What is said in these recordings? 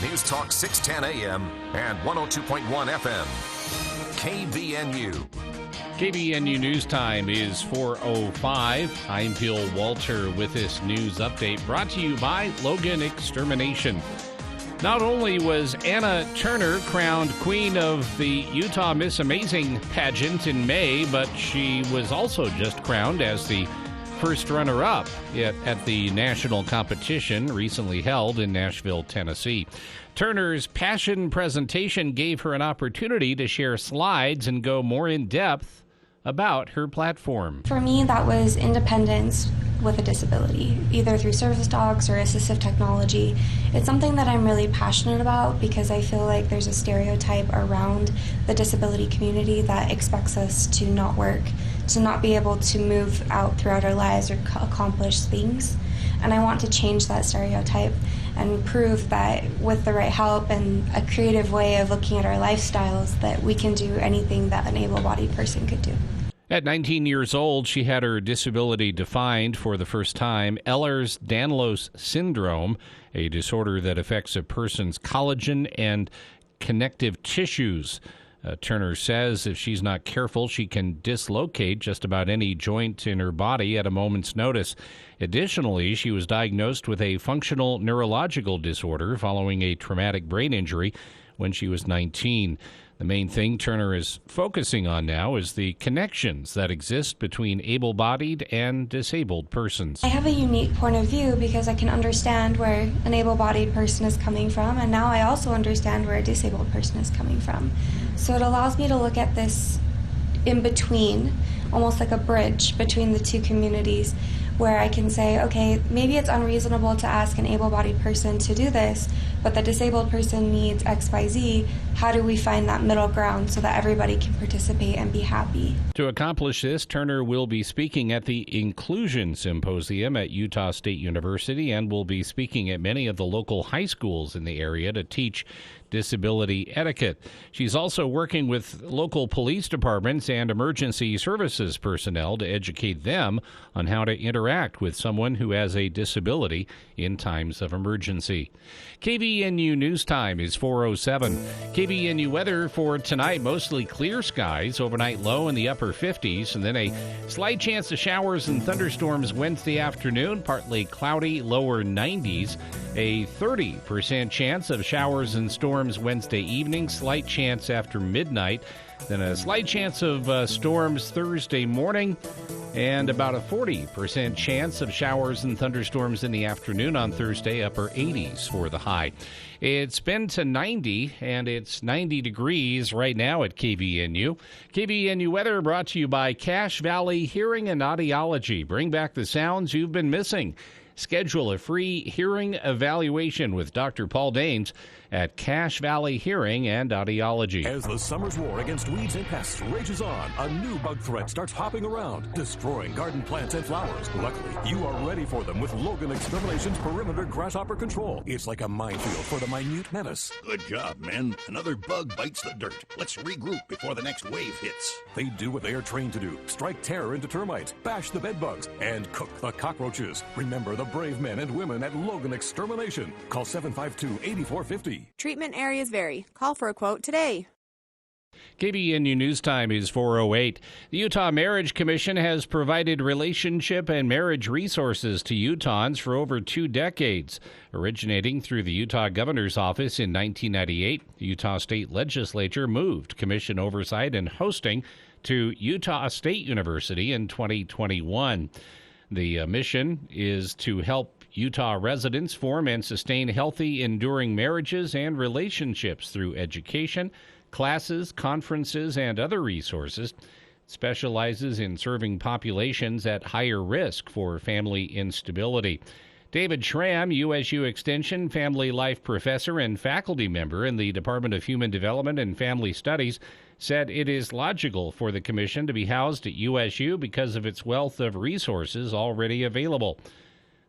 News Talk 610 AM and 102.1 FM. KVNU. KVNU News Time is 4:05. I'm Bill Walter with this news update brought to you by Logan Extermination. Not only was Anna Turner crowned Queen of the Utah Miss Amazing pageant in May, but she was also just crowned as the first runner-up at the national competition recently held in Nashville, Tennessee. Turner's passion presentation gave her an opportunity to share slides and go more in depth about her platform. For me, that was independence with a disability, either through service dogs or assistive technology. It's something that I'm really passionate about because I feel like there's a stereotype around the disability community that expects us to not work, to not be able to move out throughout our lives or accomplish things. And I want to change that stereotype and prove that with the right help and a creative way of looking at our lifestyles that we can do anything that an able-bodied person could do. At 19 years old, she had her disability defined for the first time, Ehlers-Danlos syndrome, a disorder that affects a person's collagen and connective tissues. Turner says if she's not careful, she can dislocate just about any joint in her body at a moment's notice. Additionally, she was diagnosed with a functional neurological disorder following a traumatic brain injury when she was 19. The main thing Turner is focusing on now is the connections that exist between able-bodied and disabled persons. I have a unique point of view because I can understand where an able-bodied person is coming from, and now I also understand where a disabled person is coming from. So it allows me to look at this in between, almost like a bridge between the two communities, where I can say, okay, maybe it's unreasonable to ask an able-bodied person to do this, but the disabled person needs X, Y, Z. How do we find that middle ground so that everybody can participate and be happy? To accomplish this, Turner will be speaking at the Inclusion Symposium at Utah State University and will be speaking at many of the local high schools in the area to teach disability etiquette. She's also working with local police departments and emergency services personnel to educate them on how to interact with someone who has a disability in times of emergency. KVNU News Time is 4:07. KVNU weather for tonight, mostly clear skies, overnight low in the upper 50s, and then a slight chance of showers and thunderstorms Wednesday afternoon, partly cloudy, lower 90s, a 30% chance of showers and storms Wednesday evening, slight chance after midnight, then a slight chance of storms Thursday morning, and about a 40% chance of showers and thunderstorms in the afternoon on Thursday, upper 80s for the high. It's been to 90, and it's 90 degrees right now at KVNU. KVNU weather brought to you by Cache Valley Hearing and Audiology. Bring back the sounds you've been missing. Schedule a free hearing evaluation with Dr. Paul Daines at Cache Valley Hearing and Audiology. As the summer's war against weeds and pests rages on, a new bug threat starts hopping around, destroying garden plants and flowers. Luckily, you are ready for them with Logan Extermination's Perimeter Grasshopper Control. It's like a minefield for the minute menace. Good job, men. Another bug bites the dirt. Let's regroup before the next wave hits. They do what they are trained to do. Strike terror into termites, bash the bed bugs, and cook the cockroaches. Remember the brave men and women at Logan Extermination. Call 752-8450. Treatment areas vary. Call for a quote today. KVNU News Time is 4:08. The Utah Marriage Commission has provided relationship and marriage resources to Utahns for over 2 decades. Originating through the Utah Governor's Office in 1998, the Utah State Legislature moved commission oversight and hosting to Utah State University in 2021. The mission is to help Utah residents form and sustain healthy, enduring marriages and relationships through education, classes, conferences, and other resources. It specializes in serving populations at higher risk for family instability. David Schramm, USU Extension Family Life Professor and faculty member in the Department of Human Development and Family Studies, said it is logical for the commission to be housed at USU because of its wealth of resources already available.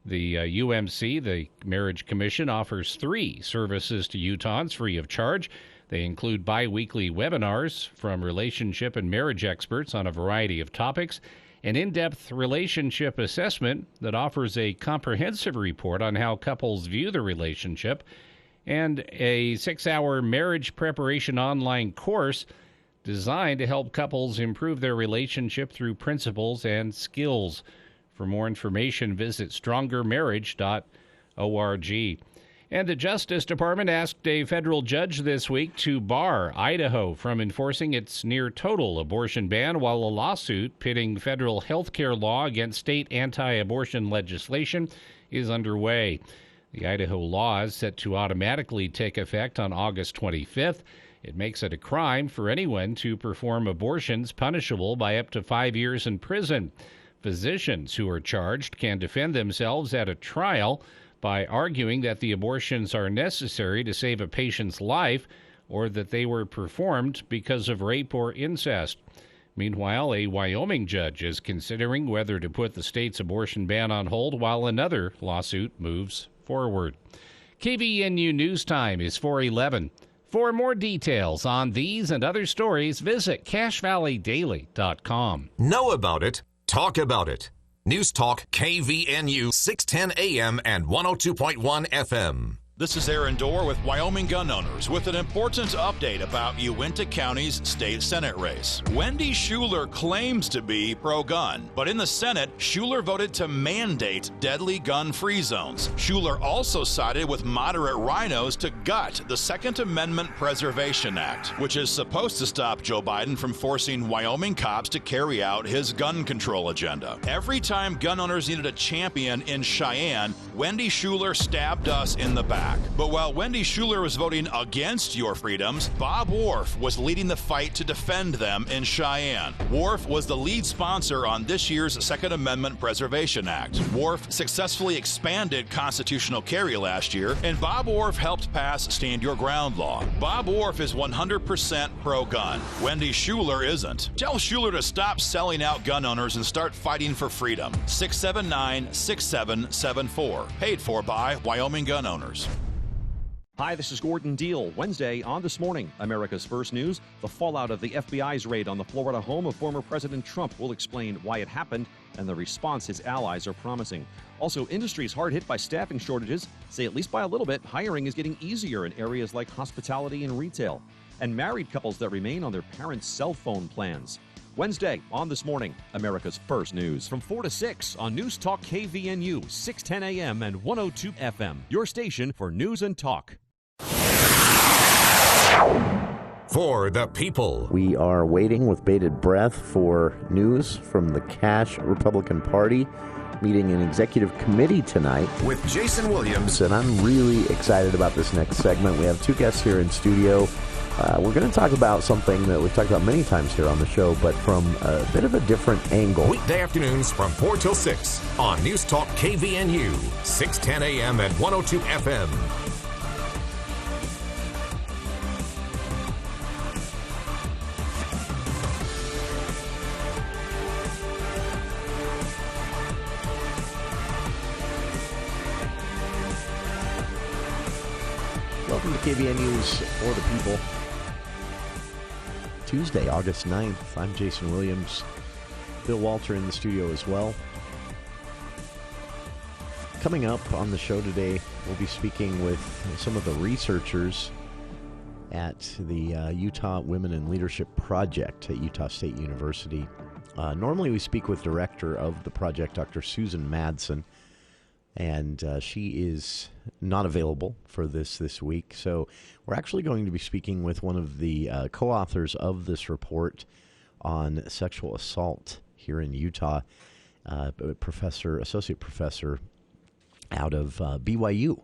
The UMC, the Marriage Commission, offers 3 services to Utahns free of charge. They include bi-weekly webinars from relationship and marriage experts on a variety of topics, an in-depth relationship assessment that offers a comprehensive report on how couples view the relationship, and a 6-hour marriage preparation online course designed to help couples improve their relationship through principles and skills. For more information, visit strongermarriage.org. And the Justice Department asked a federal judge this week to bar Idaho from enforcing its near-total abortion ban, while a lawsuit pitting federal health care law against state anti-abortion legislation is underway. The Idaho law is set to automatically take effect on August 25th. It makes it a crime for anyone to perform abortions punishable by up to 5 years in prison. Physicians who are charged can defend themselves at a trial by arguing that the abortions are necessary to save a patient's life or that they were performed because of rape or incest. Meanwhile, a Wyoming judge is considering whether to put the state's abortion ban on hold while another lawsuit moves forward. KVNU News Time is 4:11. For more details on these and other stories, visit CacheValleyDaily.com. Know about it. Talk about it. News Talk KVNU 610 AM and 102.1 FM. This is Aaron Dorr with Wyoming Gun Owners with an important update about Uinta County's state Senate race. Wendy Schuler claims to be pro-gun, but in the Senate, Schuler voted to mandate deadly gun-free zones. Schuler also sided with moderate rhinos to gut the Second Amendment Preservation Act, which is supposed to stop Joe Biden from forcing Wyoming cops to carry out his gun control agenda. Every time gun owners needed a champion in Cheyenne, Wendy Schuler stabbed us in the back. But while Wendy Schuler was voting against your freedoms, Bob Wharf was leading the fight to defend them in Cheyenne. Wharf was the lead sponsor on this year's Second Amendment Preservation Act. Wharf successfully expanded constitutional carry last year, and Bob Wharf helped pass Stand Your Ground law. Bob Wharf is 100% pro-gun. Wendy Schuler isn't. Tell Schuler to stop selling out gun owners and start fighting for freedom. 679-6774. Paid for by Wyoming Gun Owners. Hi, this is Gordon Deal. Wednesday on This Morning, America's First News. The fallout of the FBI's raid on the Florida home of former President Trump will explain why it happened and the response his allies are promising. Also, industries hard hit by staffing shortages say at least by a little bit, hiring is getting easier in areas like hospitality and retail. And married couples that remain on their parents' cell phone plans. Wednesday on This Morning, America's First News. From 4 to 6 on News Talk KVNU, 610 AM and 102 FM. Your station for news and talk. For the people. We are waiting with bated breath for news from the Cache Republican Party meeting an executive committee tonight. With Jason Williams. And I'm really excited about this next segment. We have two guests here in studio. We're going to talk about something that we've talked about many times here on the show, but from a bit of a different angle. Weekday afternoons from 4 till 6 on News Talk KVNU, 610 AM and 102 FM. Welcome to KVN News for the People. Tuesday, August 9th. I'm Jason Williams. Bill Walter in the studio as well. Coming up on the show today, we'll be speaking with some of the researchers at the Utah Women in Leadership Project at Utah State University. Normally we speak with director of the project, Dr. Susan Madsen, and she is not available for this week. So we're actually going to be speaking with one of the co-authors of this report on sexual assault here in Utah, associate professor out of BYU.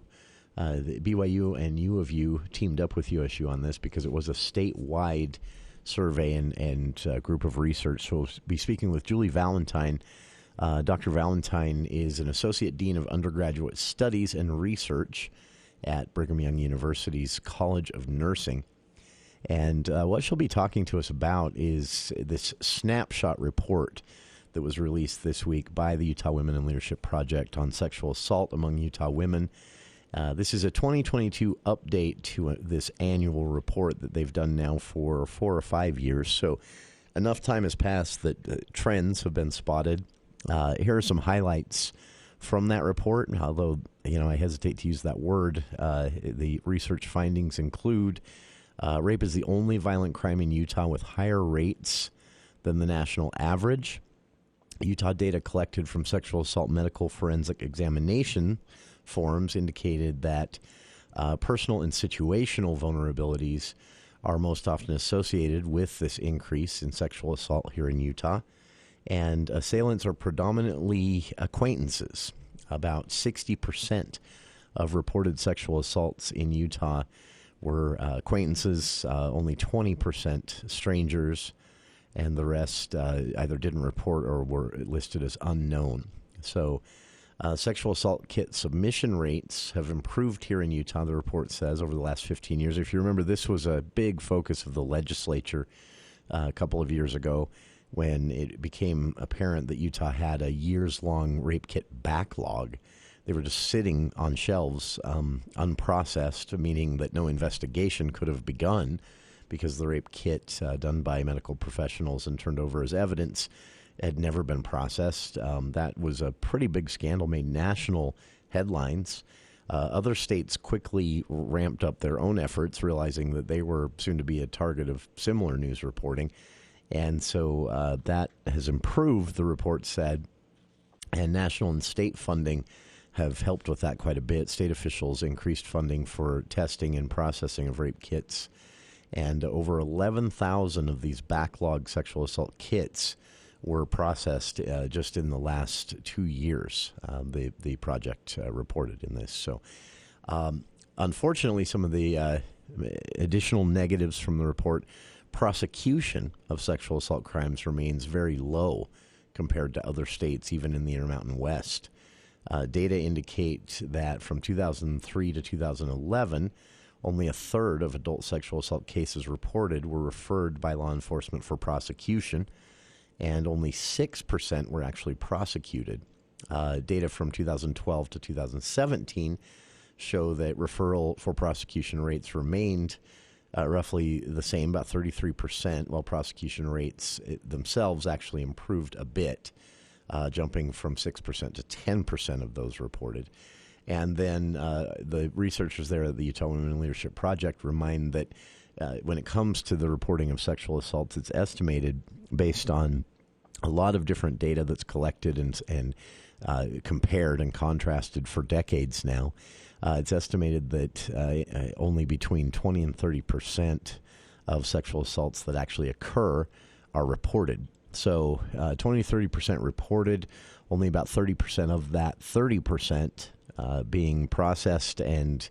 The BYU and U of U teamed up with USU on this because it was a statewide survey and group of research. So we'll be speaking with Julie Valentine. Dr. Valentine is an Associate Dean of Undergraduate Studies and Research at Brigham Young University's College of Nursing. And what she'll be talking to us about is this snapshot report that was released this week by the Utah Women in Leadership Project on sexual assault among Utah women. This is a 2022 update to this annual report that they've done now for 4 or 5 years. So enough time has passed that trends have been spotted. Here are some highlights from that report, although, I hesitate to use that word. The research findings include rape is the only violent crime in Utah with higher rates than the national average. Utah data collected from sexual assault medical forensic examination forms indicated that personal and situational vulnerabilities are most often associated with this increase in sexual assault here in Utah. And assailants are predominantly acquaintances. About 60% of reported sexual assaults in Utah were acquaintances, only 20% strangers, and the rest either didn't report or were listed as unknown. So sexual assault kit submission rates have improved here in Utah, the report says, over the last 15 years. If you remember, this was a big focus of the legislature a couple of years ago, when it became apparent that Utah had a years-long rape kit backlog. They were just sitting on shelves, unprocessed, meaning that no investigation could have begun because the rape kit done by medical professionals and turned over as evidence had never been processed. That was a pretty big scandal, made national headlines. Other states quickly ramped up their own efforts, realizing that they were soon to be a target of similar news reporting. And so that has improved, the report said, and national and state funding have helped with that quite a bit. State officials increased funding for testing and processing of rape kits, and over 11,000 of these backlog sexual assault kits were processed just in the last 2 years, the project reported in this. So unfortunately, some of the additional negatives from the report: prosecution of sexual assault crimes remains very low compared to other states, even in the Intermountain West. Data indicate that from 2003 to 2011, only a third of adult sexual assault cases reported were referred by law enforcement for prosecution, and only 6% were actually prosecuted. Data from 2012 to 2017 show that referral for prosecution rates remained roughly the same, about 33%, while prosecution rates themselves actually improved a bit, jumping from 6% to 10% of those reported. And then the researchers there at the Utah Women in Leadership Project remind that when it comes to the reporting of sexual assaults, it's estimated based on a lot of different data that's collected and compared and contrasted for decades now. It's estimated that only between 20 and 30% of sexual assaults that actually occur are reported. So 20 to 30% reported, only about 30% of that 30% being processed and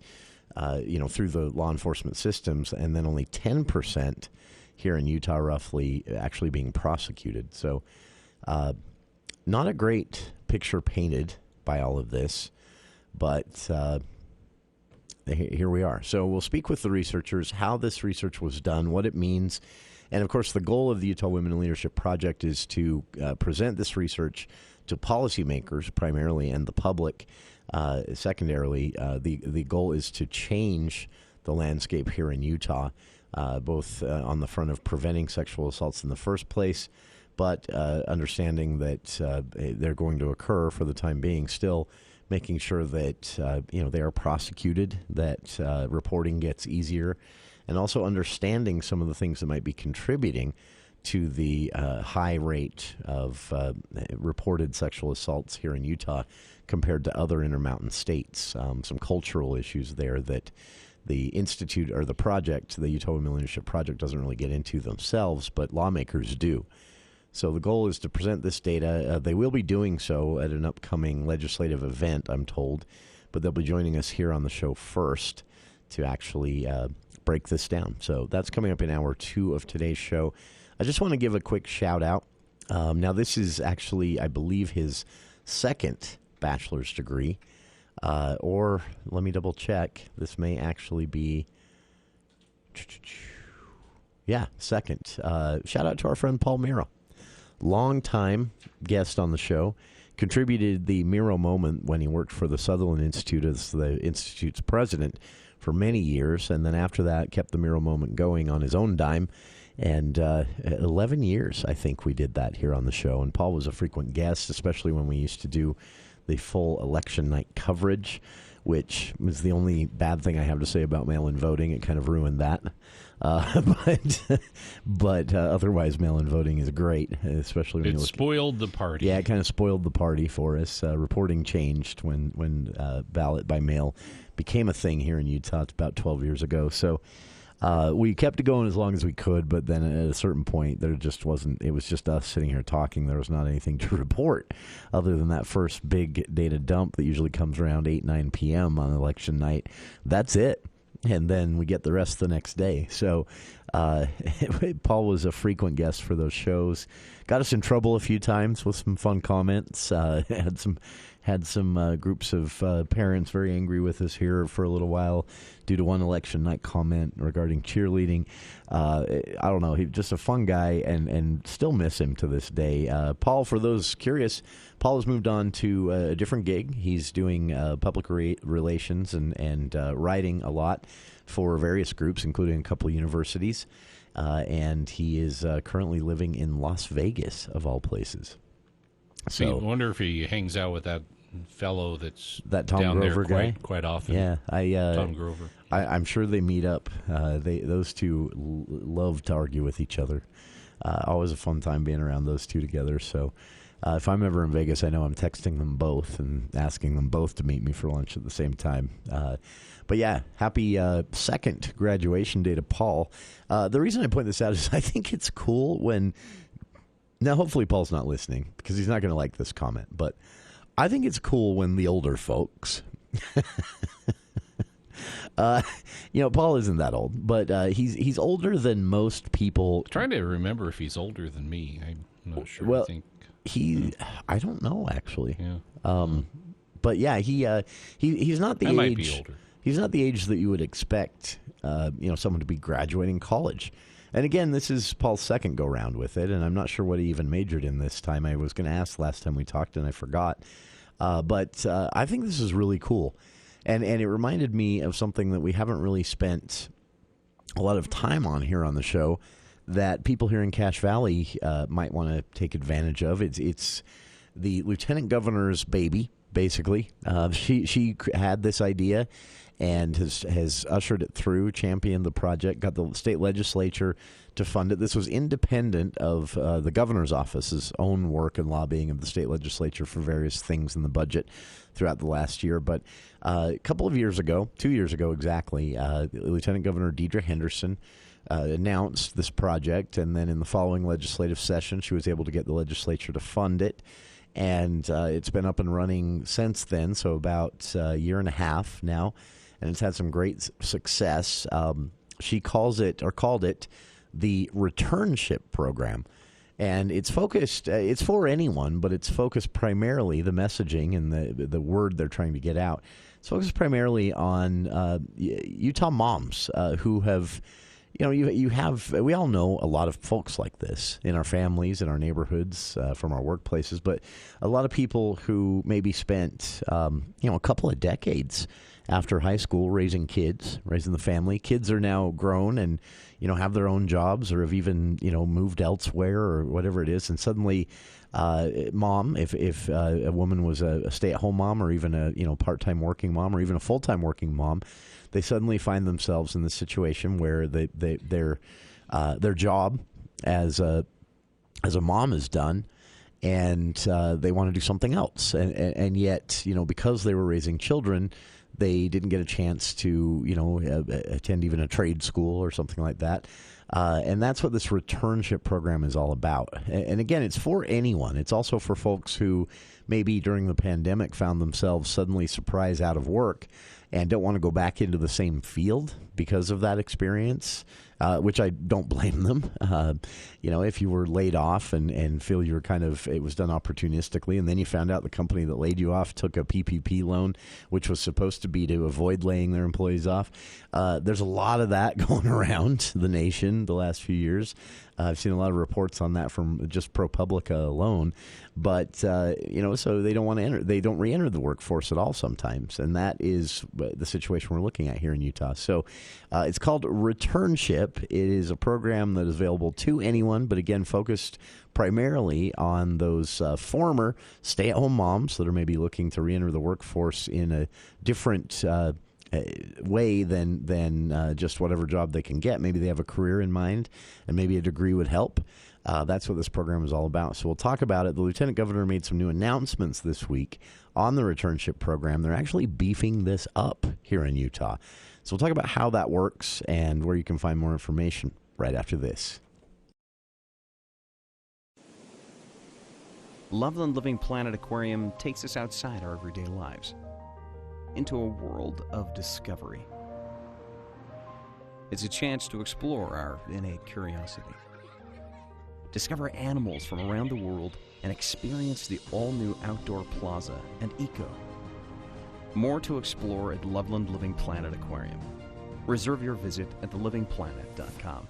through the law enforcement systems, and then only 10% here in Utah roughly actually being prosecuted. So not a great picture painted by all of this, but here we are. So we'll speak with the researchers, how this research was done, what it means. And, of course, the goal of the Utah Women in Leadership Project is to present this research to policymakers primarily and the public secondarily. The goal is to change the landscape here in Utah, both on the front of preventing sexual assaults in the first place, but understanding that they're going to occur for the time being, still making sure that they are prosecuted, that reporting gets easier, and also understanding some of the things that might be contributing to the high rate of reported sexual assaults here in Utah compared to other Intermountain states. Some cultural issues there that the Institute or the project, the Utah Women Leadership Project, doesn't really get into themselves, but lawmakers do. So the goal is to present this data. They will be doing so at an upcoming legislative event, I'm told, but they'll be joining us here on the show first to actually break this down. So that's coming up in hour 2 of today's show. I just want to give a quick shout out. Now, this is actually, I believe, his second bachelor's degree, or let me double check. This may actually be, second. Shout out to our friend Paul Miro. Long-time guest on the show, contributed the Miro moment when he worked for the Sutherland Institute as the Institute's president for many years, and then after that kept the Miro moment going on his own dime. And 11 years, I think we did that here on the show. And Paul was a frequent guest, especially when we used to do the full election night coverage, which was the only bad thing I have to say about mail-in voting. It kind of ruined that. But otherwise, mail-in voting is great, especially when it spoiled the party. Yeah, it kind of spoiled the party for us. Reporting changed when ballot by mail became a thing here in Utah. It's about 12 years ago. So we kept it going as long as we could, but then at a certain point, there just wasn't. It was just us sitting here talking. There was not anything to report other than that first big data dump that usually comes around 8, 9 p.m. on election night. That's it. And then we get the rest the next day. So Paul was a frequent guest for those shows. Got us in trouble a few times with some fun comments. Had some groups of parents very angry with us here for a little while due to one election night comment regarding cheerleading. I don't know. He's just a fun guy and still miss him to this day. Paul, for those curious, Paul has moved on to a different gig. He's doing public relations and writing a lot for various groups, including a couple of universities. And he is currently living in Las Vegas, of all places. So I wonder if he hangs out with that fellow that's that Tom down Grover there guy quite often. Yeah, Tom Grover. I'm sure they meet up. Those two love to argue with each other. Always a fun time being around those two together. So if I'm ever in Vegas, I know I'm texting them both and asking them both to meet me for lunch at the same time. But yeah, happy second graduation day to Paul. The reason I point this out is I think it's cool when. Now, hopefully Paul's not listening because he's not going to like this comment, but I think it's cool when the older folks, Paul isn't that old, but he's older than most people. I'm trying to remember if he's older than me. I'm not sure. Well, I don't know actually. Yeah. But yeah, he's not the I age. might be older. He's not the age that you would expect, someone to be graduating college. And again, this is Paul's second go-round with it, and I'm not sure what he even majored in this time. I was going to ask last time we talked, and I forgot. But I think this is really cool. And it reminded me of something that we haven't really spent a lot of time on here on the show that people here in Cache Valley might want to take advantage of. It's the lieutenant governor's baby, basically. She had this idea and has ushered it through, championed the project, got the state legislature to fund it. This was independent of the governor's office's own work and lobbying of the state legislature for various things in the budget throughout the last year. But a couple of years ago, 2 years ago exactly, Lieutenant Governor Deidre Henderson announced this project, and then in the following legislative session, she was able to get the legislature to fund it. And it's been up and running since then, so about a year and a half now, and it's had some great success. She called it the Returnship program, and it's focused. It's for anyone, but it's focused primarily the messaging and the word they're trying to get out. It's focused primarily on Utah moms who have. We all know a lot of folks like this in our families, in our neighborhoods, from our workplaces, but a lot of people who maybe spent, a couple of decades after high school raising the family. Kids are now grown and, have their own jobs or have even, moved elsewhere or whatever it is. And suddenly, mom, if a woman was a stay-at-home mom or even a, part-time working mom or even a full-time working mom, they suddenly find themselves in the situation where their job as a mom is done, and they want to do something else, and yet because they were raising children, they didn't get a chance to attend even a trade school or something like that. And that's what this returnship program is all about. And again, it's for anyone. It's also for folks who maybe during the pandemic found themselves suddenly surprised out of work and don't want to go back into the same field because of that experience, which I don't blame them. If you were laid off and feel you were it was done opportunistically, and then you found out the company that laid you off took a PPP loan, which was supposed to be to avoid laying their employees off. There's a lot of that going around the nation. inflation the last few years. I've seen a lot of reports on that from just ProPublica alone. But, so they don't want to enter. They don't re-enter the workforce at all sometimes. And that is the situation we're looking at here in Utah. So it's called Returnship. It is a program that is available to anyone, but again, focused primarily on those former stay-at-home moms that are maybe looking to re-enter the workforce in a different way than just whatever job they can get. Maybe they have a career in mind, and maybe a degree would help. That's what this program is all about. So we'll talk about it. The Lieutenant Governor made some new announcements this week on the Returnship program. They're actually beefing this up here in Utah. So we'll talk about how that works and where you can find more information right after this. Loveland Living Planet Aquarium takes us outside our everyday lives into a world of discovery. It's a chance to explore our innate curiosity, discover animals from around the world, and experience the all-new outdoor plaza and eco. More to explore at Loveland Living Planet Aquarium. Reserve your visit at thelivingplanet.com.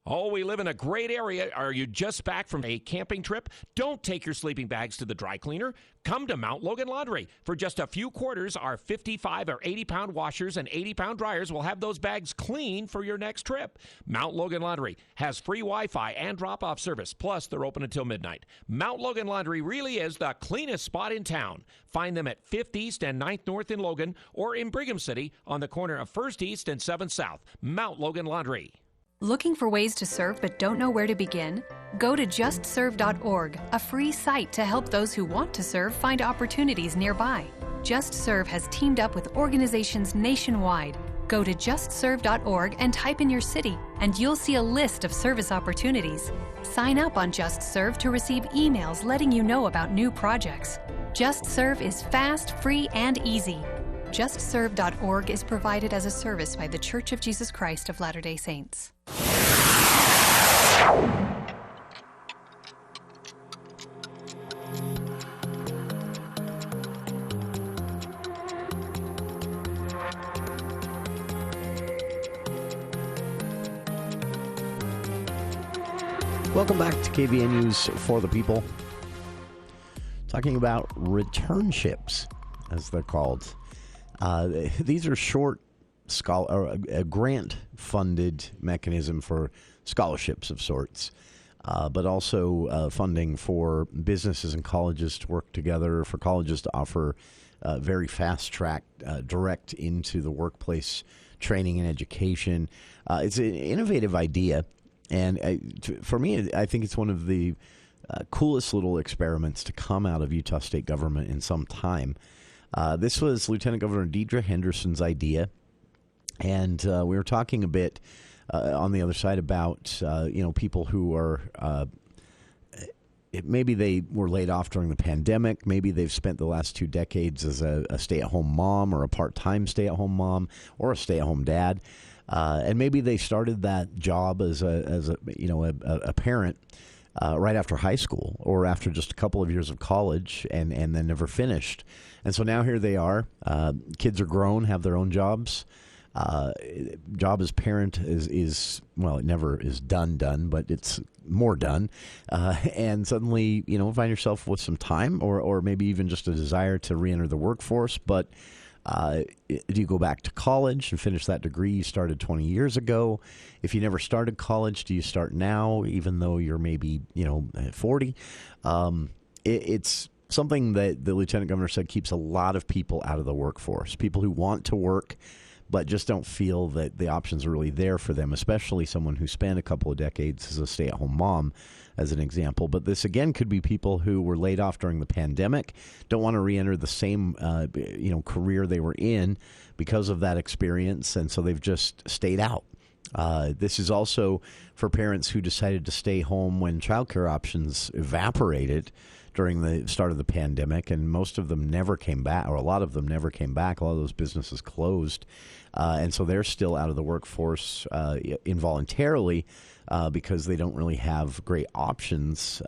Oh, we live in a great area. Are you just back from a camping trip? Don't take your sleeping bags to the dry cleaner. Come to Mount Logan Laundry. For just a few quarters, our 55 or 80-pound washers and 80-pound dryers will have those bags clean for your next trip. Mount Logan Laundry has free Wi-Fi and drop-off service, plus they're open until midnight. Mount Logan Laundry really is the cleanest spot in town. Find them at 5th East and 9th North in Logan or in Brigham City on the corner of 1st East and 7th South. Mount Logan Laundry. Looking for ways to serve but don't know where to begin? Go to justserve.org, a free site to help those who want to serve find opportunities nearby. Just Serve has teamed up with organizations nationwide. Go to justserve.org and type in your city, and you'll see a list of service opportunities. Sign up on Just Serve to receive emails letting you know about new projects. Just Serve is fast, free, and easy. JustServe.org is provided as a service by The Church of Jesus Christ of Latter-day Saints. Welcome back to KVN News for the People. Talking about returnships, as they're called. These are short a grant-funded mechanism for scholarships of sorts, but also funding for businesses and colleges to work together, for colleges to offer very fast-track, direct into the workplace training and education. It's an innovative idea, and for me, I think it's one of the coolest little experiments to come out of Utah state government in some time. This was Lieutenant Governor Deidre Henderson's idea, and we were talking a bit on the other side about people who are maybe they were laid off during the pandemic, maybe they've spent the last 2 decades as a stay-at-home mom or a part-time stay-at-home mom or a stay-at-home dad, and maybe they started that job as a parent right after high school or after just a couple of years of college and then never finished. And so now here they are. Kids are grown, have their own jobs. Job as parent is well, it never is done, but it's more done. And suddenly, find yourself with some time or maybe even just a desire to re-enter the workforce. But do you go back to college and finish that degree you started 20 years ago? If you never started college, do you start now, even though you're maybe, 40? It's something that the Lieutenant Governor said keeps a lot of people out of the workforce, people who want to work but just don't feel that the options are really there for them, especially someone who spent a couple of decades as a stay-at-home mom, as an example. But this, again, could be people who were laid off during the pandemic, don't want to re-enter the same career they were in because of that experience, and so they've just stayed out. This is also for parents who decided to stay home when childcare options evaporated during the start of the pandemic, and most of them never came back, or a lot of them never came back. A lot of those businesses closed, and so they're still out of the workforce involuntarily because they don't really have great options.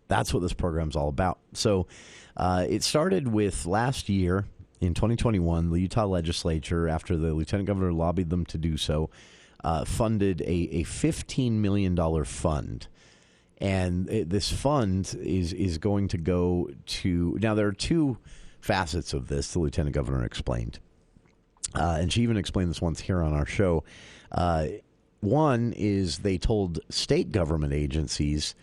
That's what this program's all about. So it started with last year in 2021, the Utah legislature, after the lieutenant governor lobbied them to do so, funded a $15 million fund. And this fund is going to go to... Now, there are two facets of this, the lieutenant governor explained. And she even explained this once here on our show. One is they told state government agencies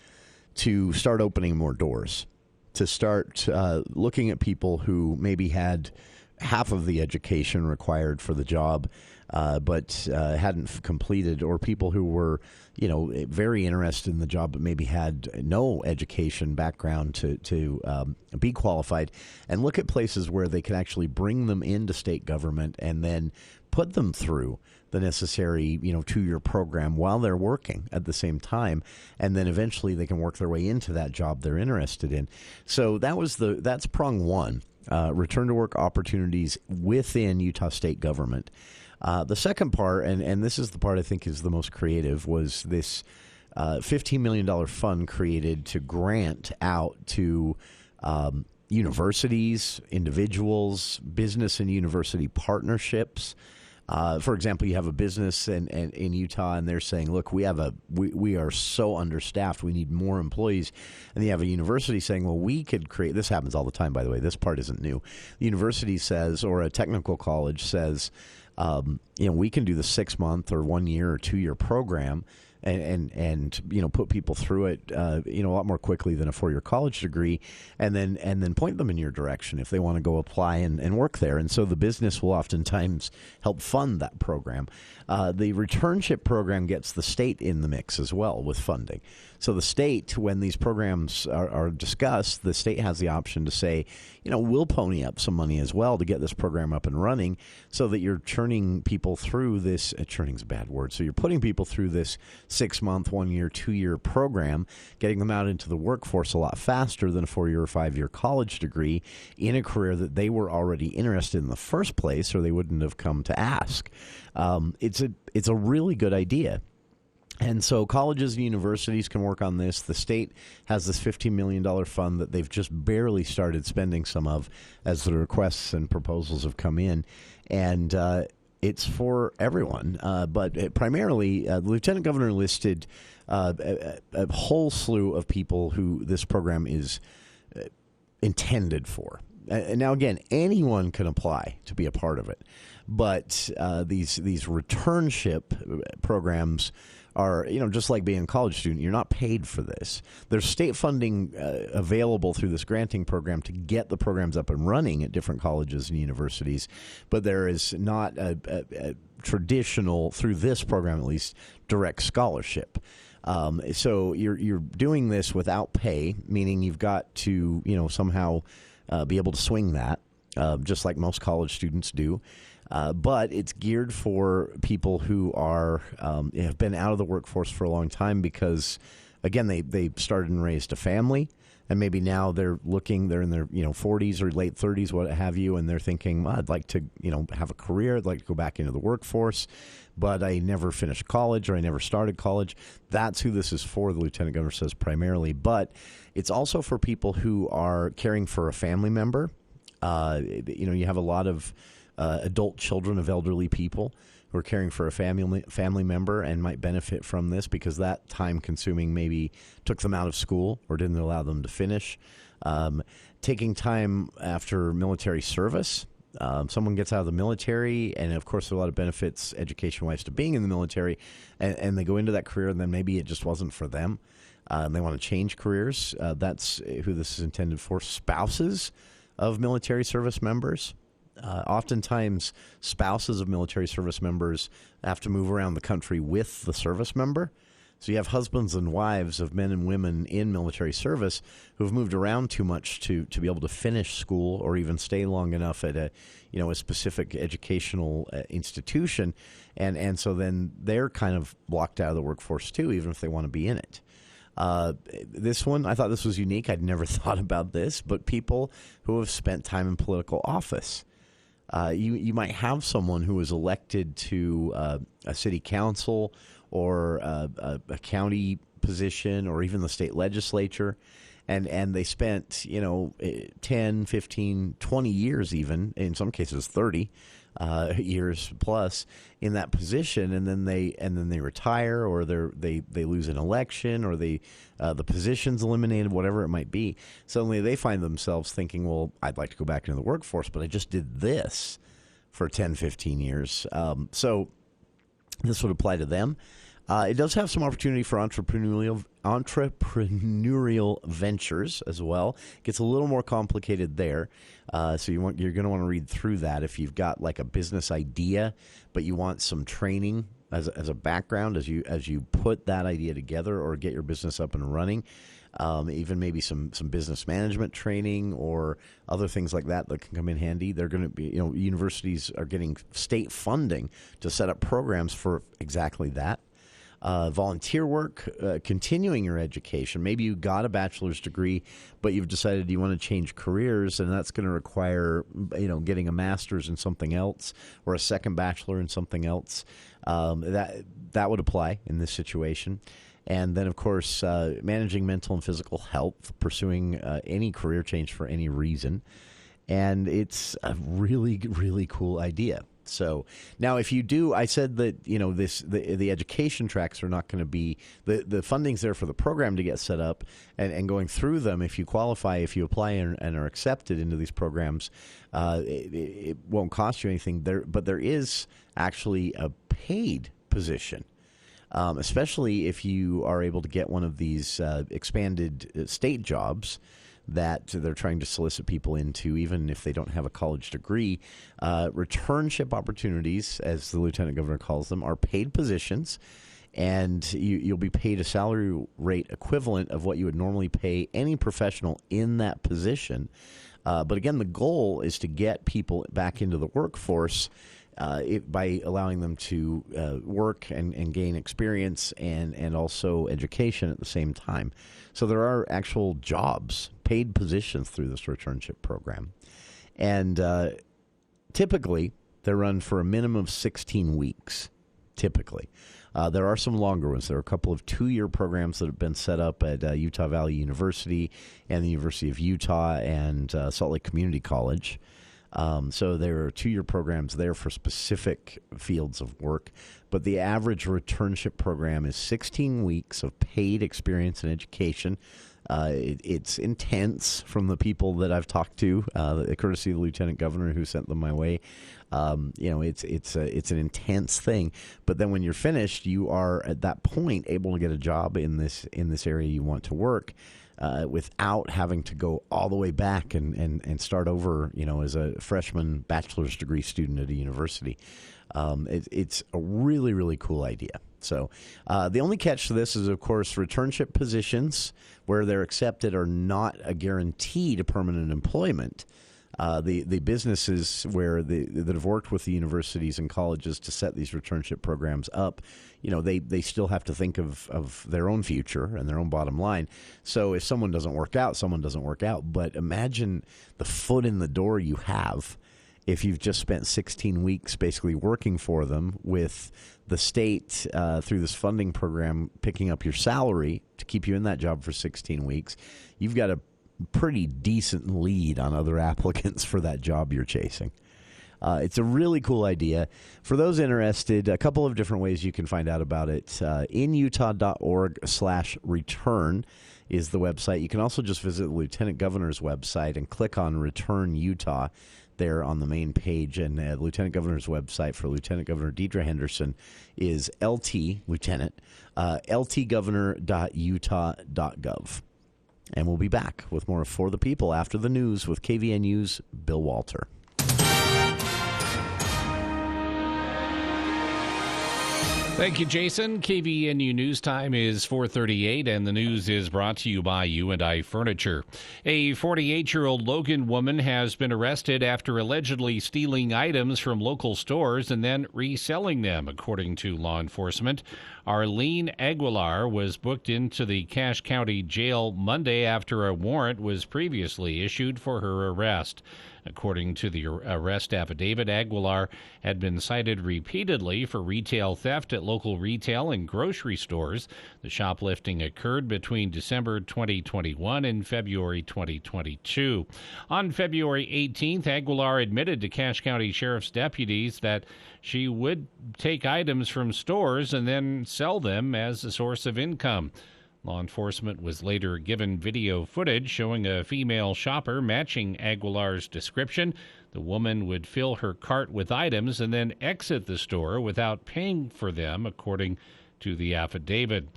to start opening more doors, to start looking at people who maybe had half of the education required for the job, but hadn't completed, or people who were, very interested in the job but maybe had no education background to be qualified, and look at places where they can actually bring them into state government and then put them through the necessary, 2-year program while they're working at the same time, and then eventually they can work their way into that job they're interested in. So that's prong one, return to work opportunities within Utah state government. The second part, and this is the part I think is the most creative, was this $15 million fund created to grant out to universities, individuals, business and university partnerships. For example, you have a business in Utah, and they're saying, "Look, we are so understaffed. We need more employees." And you have a university saying, "Well, we could create." This happens all the time, by the way. This part isn't new. The university says, or a technical college says, we can do the 6-month or 1 year or 2-year program and put people through it a lot more quickly than a 4-year college degree, and then point them in your direction if they want to go apply and work there. And so the business will oftentimes help fund that program. The Returnship program gets the state in the mix as well with funding. So the state, when these programs are discussed, the state has the option to say, we'll pony up some money as well to get this program up and running, so that you're churning people through this. Churning's a bad word. So you're putting people through this 6-month, 1-year, 2-year program, getting them out into the workforce a lot faster than a 4-year or 5-year college degree in a career that they were already interested in the first place, or they wouldn't have come to ask. It's a really good idea. And so colleges and universities can work on this. The state has this $15 million fund that they've just barely started spending some of as the requests and proposals have come in. And it's for everyone. But primarily, the lieutenant governor listed a whole slew of people who this program is intended for. And now, again, anyone can apply to be a part of it. But these returnship programs are, just like being a college student, you're not paid for this. There's state funding available through this granting program to get the programs up and running at different colleges and universities, but there is not a traditional, through this program at least, direct scholarship. So you're doing this without pay, meaning you've got to, somehow be able to swing that, just like most college students do. But it's geared for people who have been out of the workforce for a long time because, again, they started and raised a family, and maybe now they're in their 40s or late 30s, what have you, and they're thinking, I'd like to have a career, I'd like to go back into the workforce, but I never finished college or I never started college. That's who this is for, the lieutenant governor says primarily, but it's also for people who are caring for a family member. You have a lot of adult children of elderly people who are caring for a family member and might benefit from this because that time-consuming maybe took them out of school or didn't allow them to finish. Taking time after military service. Someone gets out of the military, and of course there are a lot of benefits education-wise to being in the military, and they go into that career, and then maybe it just wasn't for them, and they want to change careers. That's who this is intended for. Spouses of military service members. Oftentimes, spouses of military service members have to move around the country with the service member. So you have husbands and wives of men and women in military service who have moved around too much to be able to finish school or even stay long enough at a specific educational institution, and so then they're kind of blocked out of the workforce too, even if they want to be in it. This one, I thought this was unique. I'd never thought about this, but people who have spent time in political office. You might have someone who was elected to a city council or a county position or even the state legislature, And they spent, 10, 15, 20 years even, in some cases 30 years plus in that position, and then they retire, or they lose an election, or the position's eliminated, whatever it might be. Suddenly they find themselves thinking, well, I'd like to go back into the workforce, but I just did this for 10, 15 years. So this would apply to them. It does have some opportunity for entrepreneurial ventures as well. It gets a little more complicated there. So you're going to want to read through that if you've got like a business idea, but you want some training as a background as you put that idea together or get your business up and running. Even maybe some business management training or other things like that can come in handy. They're going to be, universities are getting state funding to set up programs for exactly that. Volunteer work, continuing your education. Maybe you got a bachelor's degree, but you've decided you want to change careers, and that's going to require, getting a master's in something else or a second bachelor in something else. That would apply in this situation. And then, of course, managing mental and physical health, pursuing any career change for any reason. And it's a really, really cool idea. So now if you do, I said that, the education tracks are not going to be, the funding's there for the program to get set up and going through them. If you qualify, if you apply and are accepted into these programs, it won't cost you anything there, but there is actually a paid position. Especially if you are able to get one of these expanded state jobs that they're trying to solicit people into, even if they don't have a college degree. Returnship opportunities, as the lieutenant governor calls them, are paid positions, and you'll be paid a salary rate equivalent of what you would normally pay any professional in that position. But again, the goal is to get people back into the workforce by allowing them to work and gain experience and also education at the same time. So there are actual jobs, paid positions through this returnship program. And typically, they're run for a minimum of 16 weeks, typically. There are some longer ones. There are a couple of 2-year programs that have been set up at Utah Valley University and the University of Utah and Salt Lake Community College. So there are 2-year programs there for specific fields of work, but the average returnship program is 16 weeks of paid experience and education. It's intense from the people that I've talked to, courtesy of the lieutenant governor who sent them my way. It's an intense thing, but then when you're finished, you are at that point able to get a job in this area you want to work. Without having to go all the way back and start over, as a freshman bachelor's degree student at a university. It's a really, really cool idea. So the only catch to this is, of course, returnship positions where they're accepted are not a guarantee to permanent employment. The businesses that have worked with the universities and colleges to set these returnship programs up, they still have to think of their own future and their own bottom line. So if someone doesn't work out, someone doesn't work out. But imagine the foot in the door you have if you've just spent 16 weeks basically working for them with the state through this funding program picking up your salary to keep you in that job for 16 weeks. You've got a pretty decent lead on other applicants for that job you're chasing. It's a really cool idea. For those interested, a couple of different ways you can find out about it. inutah.org/return is the website. You can also just visit the Lieutenant Governor's website and click on Return Utah there on the main page. And the Lieutenant Governor's website for Lieutenant Governor Deidre Henderson is ltgovernor.utah.gov. And we'll be back with more For the People after the news with KVNU's Bill Walter. Thank you, Jason. KVNU News Time is 4:38, and the news is brought to you by U&I Furniture. A 48-year-old Logan woman has been arrested after allegedly stealing items from local stores and then reselling them, according to law enforcement. Arlene Aguilar was booked into the Cache County Jail Monday after a warrant was previously issued for her arrest. According to the arrest affidavit, Aguilar had been cited repeatedly for retail theft at local retail and grocery stores. The shoplifting occurred between December 2021 and February 2022. On February 18th, Aguilar admitted to Cache County Sheriff's deputies that she would take items from stores and then sell them as a source of income. Law enforcement was later given video footage showing a female shopper matching Aguilar's description. The woman would fill her cart with items and then exit the store without paying for them, according to the affidavit.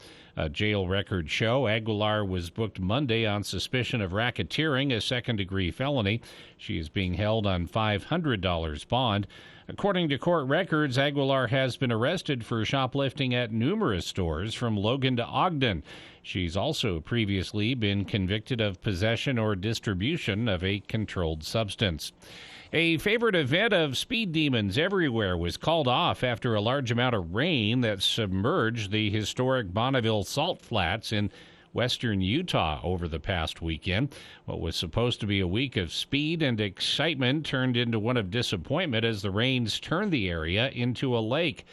Jail records show Aguilar was booked Monday on suspicion of racketeering, a second-degree felony. She is being held on $500 bond. According to court records, Aguilar has been arrested for shoplifting at numerous stores from Logan to Ogden. She's also previously been convicted of possession or distribution of a controlled substance. A favorite event of speed demons everywhere was called off after a large amount of rain that submerged the historic Bonneville Salt Flats in western Utah over the past weekend. What was supposed to be a week of speed and excitement turned into one of disappointment as the rains turned the area into a lake.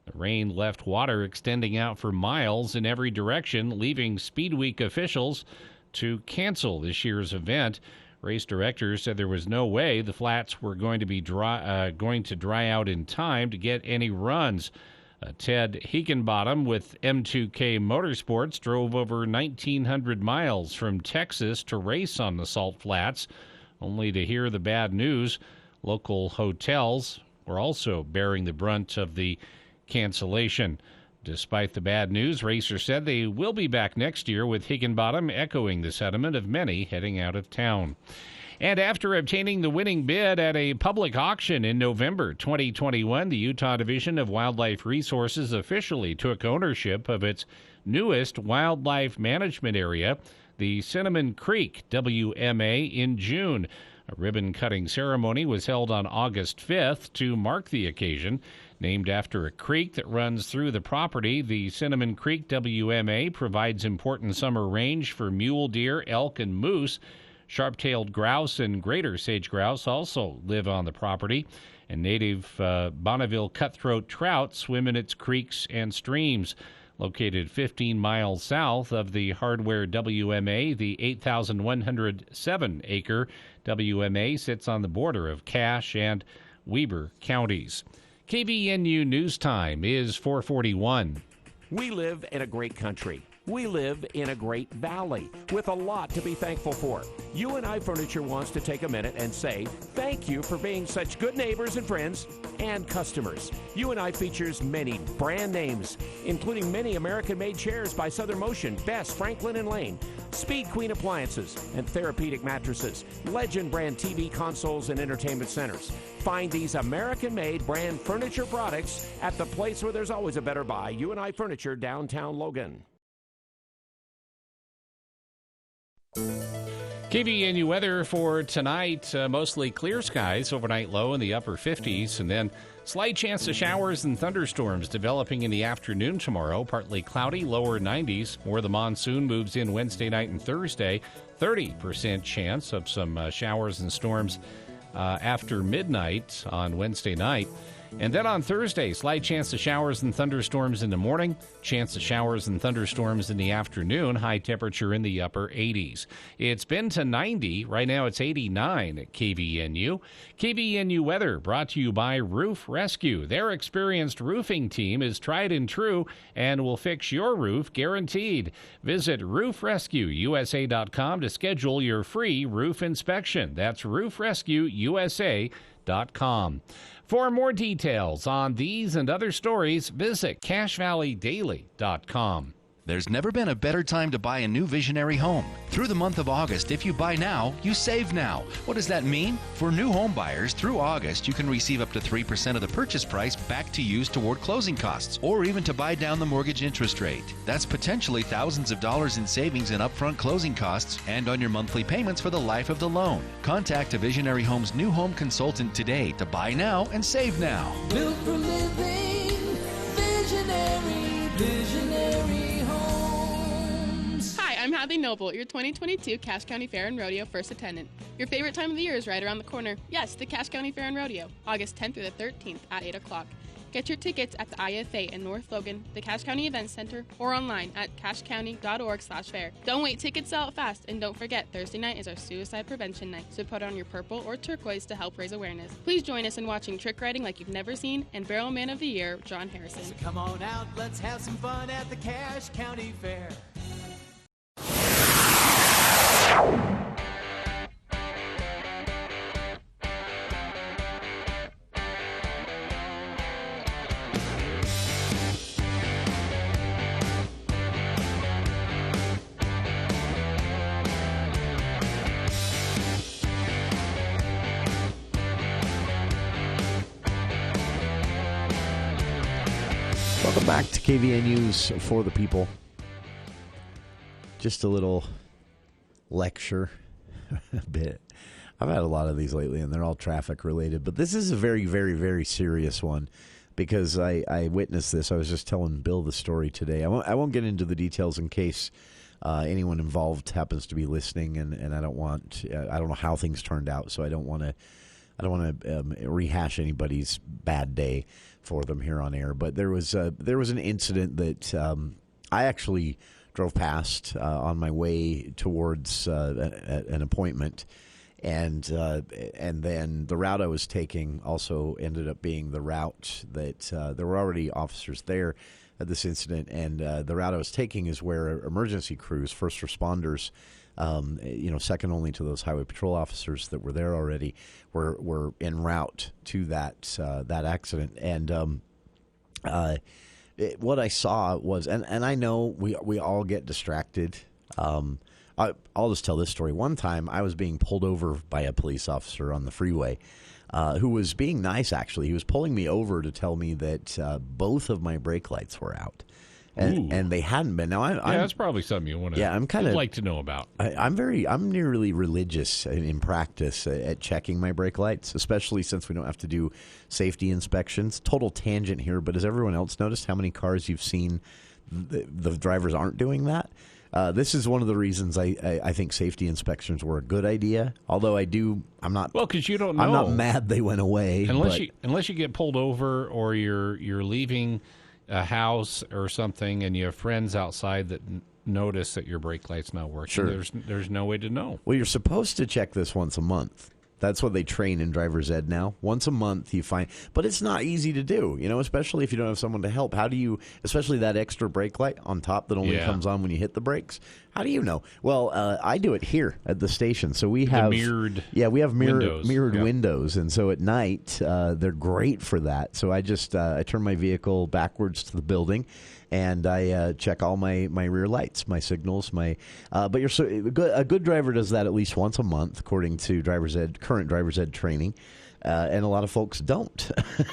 The rain left water extending out for miles in every direction, leaving Speed Week officials to cancel this year's event. Race directors said there was no way the flats were going to dry out in time to get any runs. Ted Higginbottom with M2K Motorsports drove over 1,900 miles from Texas to race on the Salt Flats, only to hear the bad news. Local hotels were also bearing the brunt of the cancellation. Despite the bad news, racers said they will be back next year, with Higginbottom echoing the sentiment of many heading out of town. And after obtaining the winning bid at a public auction in November 2021, the Utah Division of Wildlife Resources officially took ownership of its newest wildlife management area, the Cinnamon Creek WMA, in June. A ribbon-cutting ceremony was held on August 5th to mark the occasion. Named after a creek that runs through the property, the Cinnamon Creek WMA provides important summer range for mule deer, elk, and moose. Sharp-tailed grouse and greater sage grouse also live on the property, and native Bonneville cutthroat trout swim in its creeks and streams. Located 15 miles south of the Hardware WMA, the 8,107-acre WMA sits on the border of Cache and Weber counties. KVNU News Time is 4:41. We live in a great country. We live in a great valley with a lot to be thankful for. UNI Furniture wants to take a minute and say thank you for being such good neighbors and friends and customers. UNI features many brand names, including many American-made chairs by Southern Motion, Best, Franklin & Lane, Speed Queen appliances, and therapeutic mattresses, Legend brand TV consoles and entertainment centers. Find these American-made brand furniture products at the place where there's always a better buy, UNI Furniture, downtown Logan. KVNU weather for tonight, mostly clear skies, overnight low in the upper 50s, and then slight chance of showers and thunderstorms developing in the afternoon tomorrow. Partly cloudy, lower 90s. More of the monsoon moves in Wednesday night and Thursday. 30% chance of some showers and storms after midnight on Wednesday night. And then on Thursday, slight chance of showers and thunderstorms in the morning, chance of showers and thunderstorms in the afternoon, high temperature in the upper 80s. It's been to 90. Right now it's 89 at KVNU. KVNU weather brought to you by Roof Rescue. Their experienced roofing team is tried and true and will fix your roof guaranteed. Visit roofrescueusa.com to schedule your free roof inspection. That's roofrescueusa.com. For more details on these and other stories, visit CacheValleyDaily.com. There's never been a better time to buy a new visionary home. Through the month of August, if you buy now, you save now. What does that mean? For new home buyers, through August, you can receive up to 3% of the purchase price back to use toward closing costs, or even to buy down the mortgage interest rate. That's potentially thousands of dollars in savings and upfront closing costs and on your monthly payments for the life of the loan. Contact a Visionary Homes new home consultant today to buy now and save now. Built for living, visionary homes. Hi, I'm Hadley Noble, your 2022 Cache County Fair and Rodeo first attendant. Your favorite time of the year is right around the corner. Yes, the Cache County Fair and Rodeo, August 10th through the 13th at 8 o'clock. Get your tickets at the IFA in North Logan, the Cache County Event Center, or online at cachecounty.org/fair. Don't wait, tickets sell out fast, and don't forget, Thursday night is our suicide prevention night, so put on your purple or turquoise to help raise awareness. Please join us in watching trick riding like you've never seen and Barrel Man of the Year, John Harrison. So come on out, let's have some fun at the Cache County Fair. Welcome back to KVN News for the People. Just a little lecture a bit. I've had a lot of these lately, and they're all traffic related. But this is a very, very, very serious one because I witnessed this. I was just telling Bill the story today. I won't get into the details in case anyone involved happens to be listening, and I don't want. I don't know how things turned out, so I don't want to rehash anybody's bad day for them here on air. But there was an incident that I actually drove past on my way towards an appointment, and then the route I was taking also ended up being the route that there were already officers there at this incident, and the route I was taking is where emergency crews, first responders, second only to those highway patrol officers that were there already, were en route to that accident. And what I saw was, and I know we all get distracted. I'll just tell this story. One time I was being pulled over by a police officer on the freeway who was being nice, actually. He was pulling me over to tell me that both of my brake lights were out. And they hadn't been. Now, I'm that's probably something you want to. Yeah, I'm kind of like to know about. I'm nearly religious in practice at checking my brake lights, especially since we don't have to do safety inspections. Total tangent here, but has everyone else noticed how many cars you've seen the drivers aren't doing that? This is one of the reasons I think safety inspections were a good idea. Although I'm not. Well, because you don't know. I'm not mad they went away unless you get pulled over or you're leaving a house or something, and you have friends outside that notice that your brake light's not working. Sure. There's no way to know. Well, you're supposed to check this once a month. That's what they train in driver's ed now. Once a month you find, but it's not easy to do, especially if you don't have someone to help. How do you, especially that extra brake light on top that only comes on when you hit the brakes? How do you know? Well, I do it here at the station. So we have mirrored windows, and so at night they're great for that. So I just I turn my vehicle backwards to the building, and I check all my rear lights, my signals, but a good driver does that at least once a month, according to current driver's ed training, and a lot of folks don't.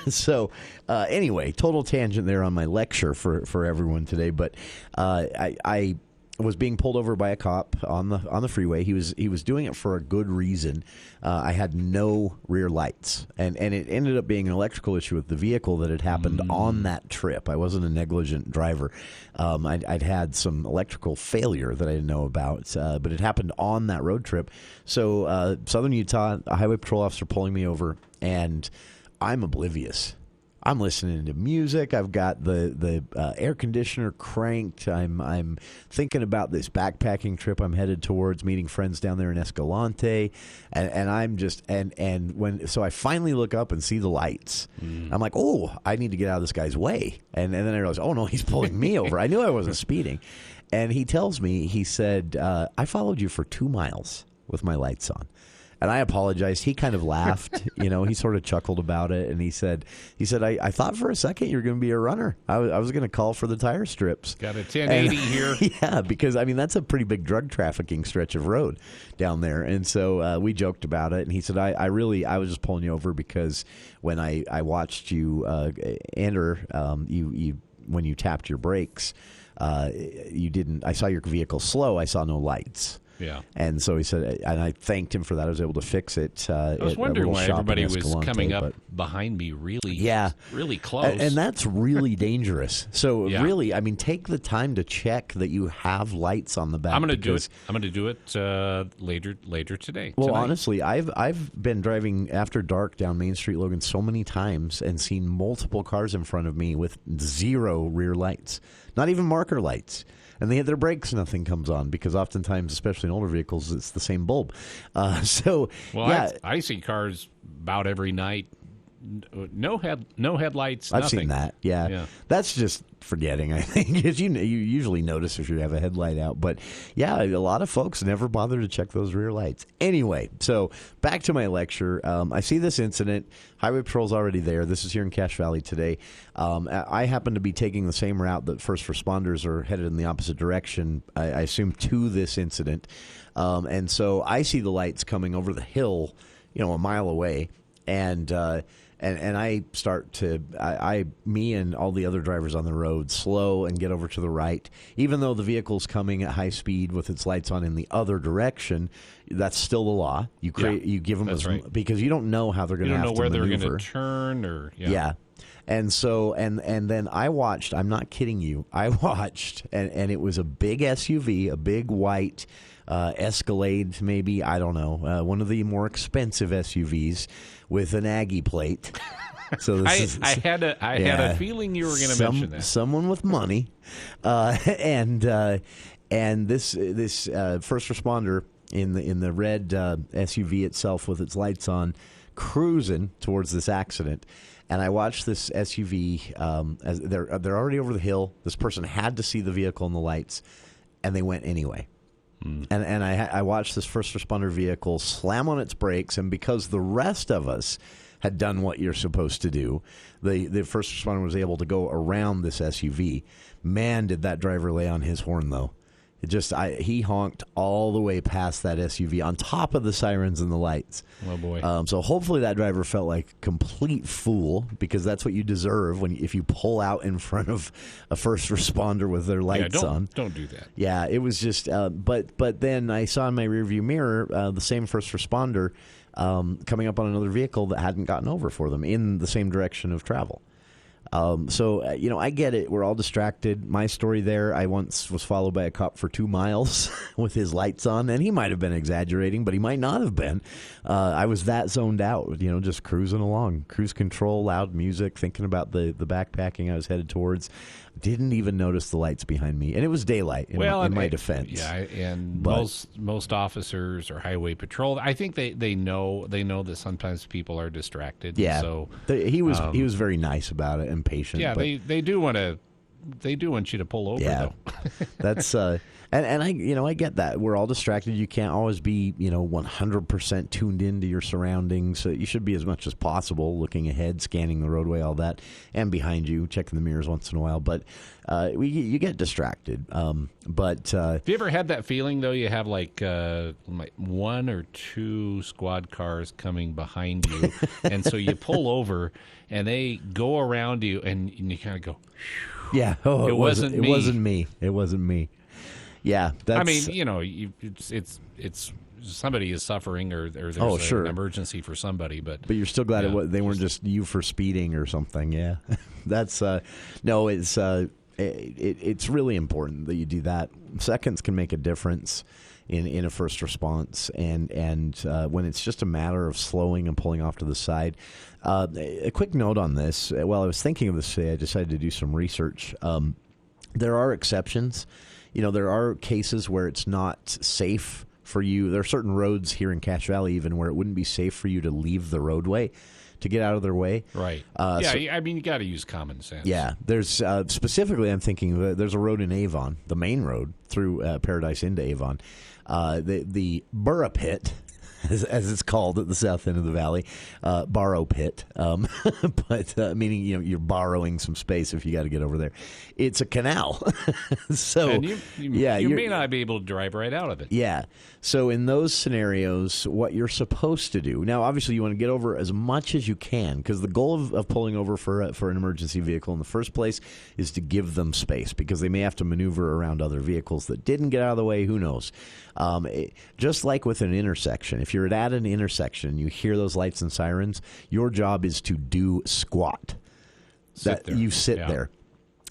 So anyway, total tangent there on my lecture for everyone today, but I was being pulled over by a cop on the freeway. He was doing it for a good reason. I had no rear lights, and it ended up being an electrical issue with the vehicle that had happened on that trip. I wasn't a negligent driver. I'd had some electrical failure that I didn't know about, but it happened on that road trip. So Southern Utah, a highway patrol officer pulling me over, and I'm oblivious. I'm listening to music. I've got the air conditioner cranked. I'm thinking about this backpacking trip I'm headed towards, meeting friends down there in Escalante, and I'm just so I finally look up and see the lights. I'm like, oh, I need to get out of this guy's way, and then I realize, oh no, he's pulling me over. I knew I wasn't speeding, and he tells me, he said, I followed you for 2 miles with my lights on. And I apologized. He kind of laughed, he sort of chuckled about it. And he said, I thought for a second you were going to be a runner. I was going to call for the tire strips. Got a 1080 here. Yeah, because, that's a pretty big drug trafficking stretch of road down there. And so we joked about it. And he said, I was just pulling you over because when I watched you enter, when you tapped your brakes, I saw your vehicle slow. I saw no lights. Yeah. And so he said, and I thanked him for that. I was able to fix it. I was wondering why everybody was coming up but behind me really close. And that's really dangerous. So Yeah. really, I mean, take the time to check that you have lights on the back. I'm going to do it. I'm going to do it later today. Well, tonight. honestly, I've been driving after dark down Main Street, Logan, so many times and seen multiple cars in front of me with zero rear lights, not even marker lights. And they hit their brakes, nothing comes on, because oftentimes, especially in older vehicles, it's the same bulb. I see cars about every night. No headlights. I've nothing. seen that. Yeah. That's just forgetting, I think, because you usually notice if you have a headlight out. But yeah, a lot of folks never bother to check those rear lights. Anyway, so back to my lecture. I see this incident. Highway Patrol's already there. This is here in Cache Valley today. I happen to be taking the same route that first responders are headed in the opposite direction, I assume, to this incident. And so I see the lights coming over the hill, a mile away. And I start to, me and all the other drivers on the road slow and get over to the right. Even though the vehicle's coming at high speed with its lights on in the other direction, that's still the law. You give them because you don't know how they're going to have to maneuver. You don't know where they're going to turn or yeah. And so and then I watched. I'm not kidding you. I watched, and it was a big SUV, a big white Escalade, maybe, I don't know, one of the more expensive SUVs with an Aggie plate. So I had a feeling you were going to mention that. Someone with money, and this first responder in the red SUV itself with its lights on, cruising towards this accident. And I watched this SUV as they're already over the hill. This person had to see the vehicle and the lights, and they went anyway. And I watched this first responder vehicle slam on its brakes, and because the rest of us had done what you're supposed to do, the first responder was able to go around this SUV. Man, did that driver lay on his horn, though. He honked all the way past that SUV on top of the sirens and the lights. Oh, boy. So hopefully that driver felt like a complete fool, because that's what you deserve if you pull out in front of a first responder with their lights on. Don't do that. Yeah, it was just but then I saw in my rearview mirror the same first responder coming up on another vehicle that hadn't gotten over for them in the same direction of travel. I get it. We're all distracted. My story there, I once was followed by a cop for 2 miles with his lights on, and he might have been exaggerating, but he might not have been. I was that zoned out, just cruising along, cruise control, loud music, thinking about the backpacking I was headed towards. Didn't even notice the lights behind me, and it was daylight. In my defense, yeah, and most officers or highway patrol, I think they know that sometimes people are distracted. Yeah, so he was very nice about it and patient. Yeah, they do want you to pull over. Yeah, though. That's and I get that we're all distracted. You can't always be 100% tuned into your surroundings. So you should be as much as possible looking ahead, scanning the roadway, all that, and behind you, checking the mirrors once in a while. But you get distracted. Have you ever had that feeling though? You have like 1 or 2 squad cars coming behind you, and so you pull over, and they go around you, and you kind of go, phew. Yeah. Oh, it wasn't me. It wasn't me. Yeah, I mean, it's somebody is suffering, or there's an emergency for somebody, but you're still glad they weren't just you for speeding or something. Yeah, that's it's really important that you do that. Seconds can make a difference in a first response, and when it's just a matter of slowing and pulling off to the side. A quick note on this: while I was thinking of this today, I decided to do some research. There are exceptions. There are cases where it's not safe for you. There are certain roads here in Cache Valley even where it wouldn't be safe for you to leave the roadway to get out of their way. Right. I mean, you got to use common sense. Yeah. There's specifically, I'm thinking there's a road in Avon, the main road through Paradise into Avon. The Burra Pit as it's called at the south end of the valley, borrow pit, but meaning you're borrowing some space if you got to get over there. It's a canal, so and you may not be able to drive right out of it. Yeah. So in those scenarios, what you're supposed to do now, obviously, you want to get over as much as you can, because the goal of pulling over for an emergency vehicle in the first place is to give them space, because they may have to maneuver around other vehicles that didn't get out of the way. Who knows? Just like with an intersection, if you're at an intersection, you hear those lights and sirens, your job is to do squat. You sit there.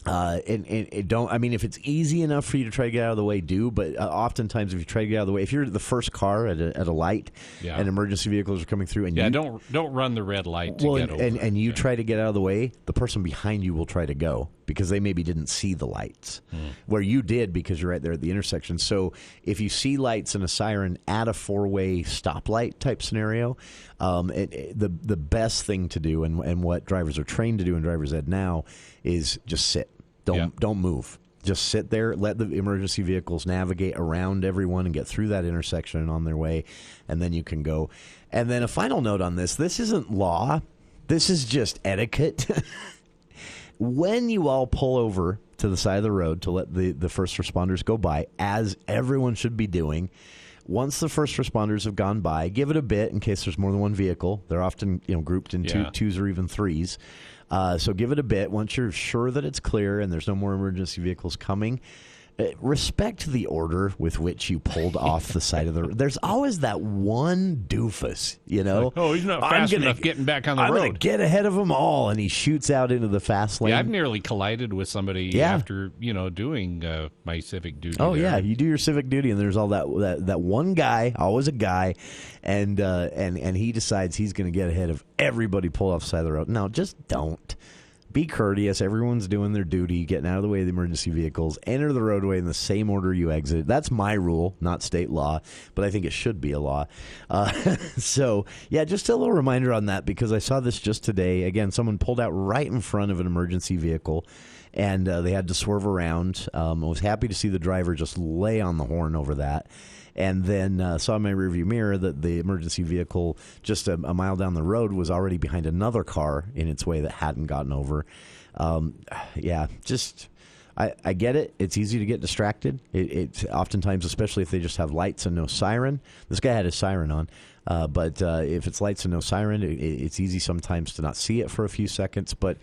And don't. I mean, if it's easy enough for you to try to get out of the way, do. But oftentimes, if you try to get out of the way, if you're the first car at a light, and emergency vehicles are coming through, and don't run the red light to get over. And you try to get out of the way, the person behind you will try to go, because they maybe didn't see the lights, where you did, because you're right there at the intersection. So if you see lights and a siren at a four-way stoplight type scenario, the best thing to do, and what drivers are trained to do in driver's ed now, is just sit. Don't move. Just sit there. Let the emergency vehicles navigate around everyone and get through that intersection and on their way, and then you can go. And then a final note on this: this isn't law. This is just etiquette. When you all pull over to the side of the road to let the first responders go by, as everyone should be doing, once the first responders have gone by, give it a bit in case there's more than one vehicle. They're often grouped in twos or even threes. So give it a bit. Once you're sure that it's clear and there's no more emergency vehicles coming, respect the order with which you pulled off the side of the road. There's always that one doofus, Like, oh, he's not fast enough getting back on the road. I'm going to get ahead of them all, and he shoots out into the fast lane. Yeah, I've nearly collided with somebody after doing my civic duty. Oh there. yeah, you do your civic duty, and there's all that one guy, always a guy, and he decides he's going to get ahead of everybody pulled off the side of the road. No, just don't. Be courteous. Everyone's doing their duty, getting out of the way of the emergency vehicles. Enter the roadway in the same order you exit. That's my rule, not state law, but I think it should be a law. So, yeah, just a little reminder on that, because I saw this just today. Again, someone pulled out right in front of an emergency vehicle, and they had to swerve around. I was happy to see the driver just lay on the horn over that. And then saw in my rearview mirror that the emergency vehicle just a mile down the road was already behind another car in its way that hadn't gotten over. I get it. It's easy to get distracted. It's oftentimes, especially if they just have lights and no siren. This guy had his siren on. But if it's lights and no siren, it's easy sometimes to not see it for a few seconds. But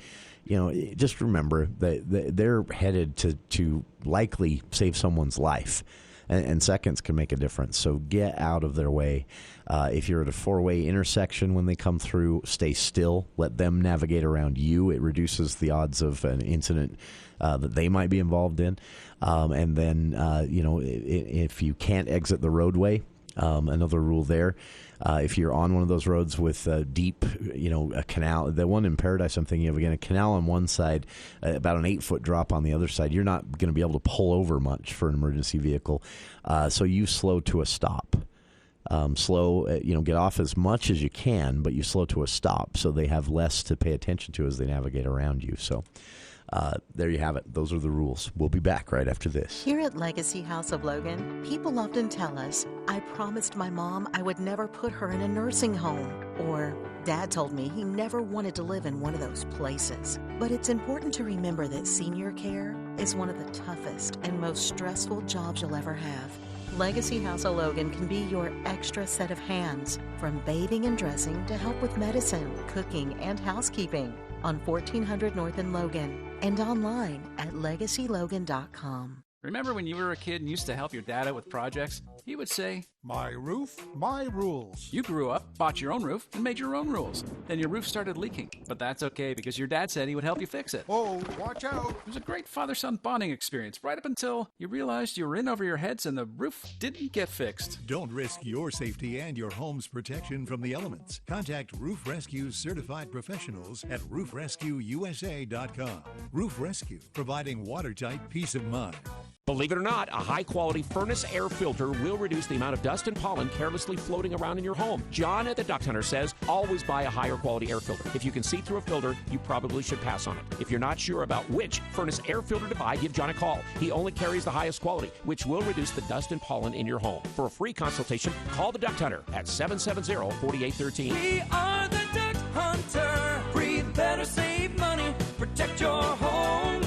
just remember that they're headed to likely save someone's life. And seconds can make a difference. So get out of their way. If you're at a four-way intersection when they come through, stay still. Let them navigate around you. It reduces the odds of an incident that they might be involved in. And then, if you can't exit the roadway, another rule there. If you're on one of those roads with a deep, a canal, the one in Paradise I'm thinking of, again, a canal on one side, about an 8-foot drop on the other side, you're not going to be able to pull over much for an emergency vehicle. So you slow to a stop. Get off as much as you can, but you slow to a stop so they have less to pay attention to as they navigate around you. So there you have it. Those are the rules. We'll be back right after this. Here at Legacy House of Logan, people often tell us, I promised my mom I would never put her in a nursing home. Or, Dad told me he never wanted to live in one of those places. But it's important to remember that senior care is one of the toughest and most stressful jobs you'll ever have. Legacy House of Logan can be your extra set of hands, from bathing and dressing to help with medicine, cooking, and housekeeping on 1400 North in Logan and online at legacylogan.com. Remember when you were a kid and used to help your dad out with projects? He would say, "My roof, my rules." You grew up, bought your own roof, and made your own rules. Then your roof started leaking. But that's okay, because your dad said he would help you fix it. Oh, watch out. It was a great father-son bonding experience, right up until you realized you were in over your heads and the roof didn't get fixed. Don't risk your safety and your home's protection from the elements. Contact Roof Rescue's certified professionals at roofrescueusa.com. Roof Rescue, providing watertight peace of mind. Believe it or not, a high-quality furnace air filter will reduce the amount of dust and pollen carelessly floating around in your home. John at the Duck Hunter says always buy a higher quality air filter. If you can see through a filter, you probably should pass on it. If you're not sure about which furnace air filter to buy, give John a call. He only carries the highest quality, which will reduce the dust and pollen in your home. For a free consultation, call the Duck Hunter at 770-4813. We are the Duck Hunter. Breathe better, save money, protect your home.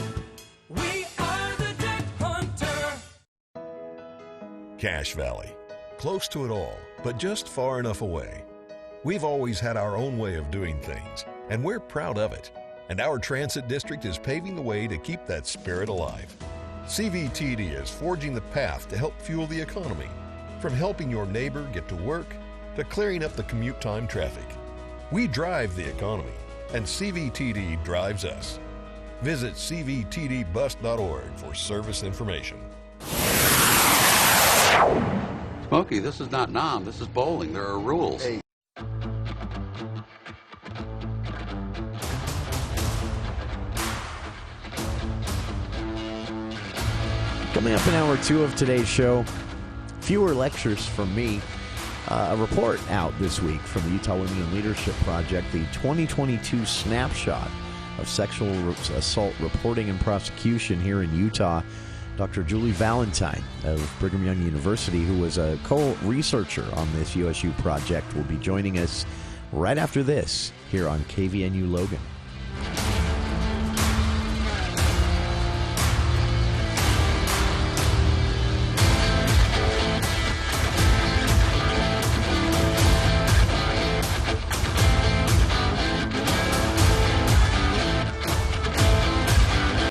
We are the Duck Hunter. Cache Valley. Close to it all, but just far enough away. We've always had our own way of doing things, and we're proud of it. And our transit district is paving the way to keep that spirit alive. CVTD is forging the path to help fuel the economy, from helping your neighbor get to work to clearing up the commute time traffic. We drive the economy, and CVTD drives us. Visit cvtdbus.org for service information. Smokey, this is not Nam, this is bowling. There are rules. Hey. Coming up in hour 2 of today's show, fewer lectures from me. A report out this week from the Utah Women in Leadership Project, the 2022 snapshot of sexual assault reporting and prosecution here in Utah. Dr. Julie Valentine of Brigham Young University, who was a co-researcher on this USU project, will be joining us right after this here on KVNU Logan.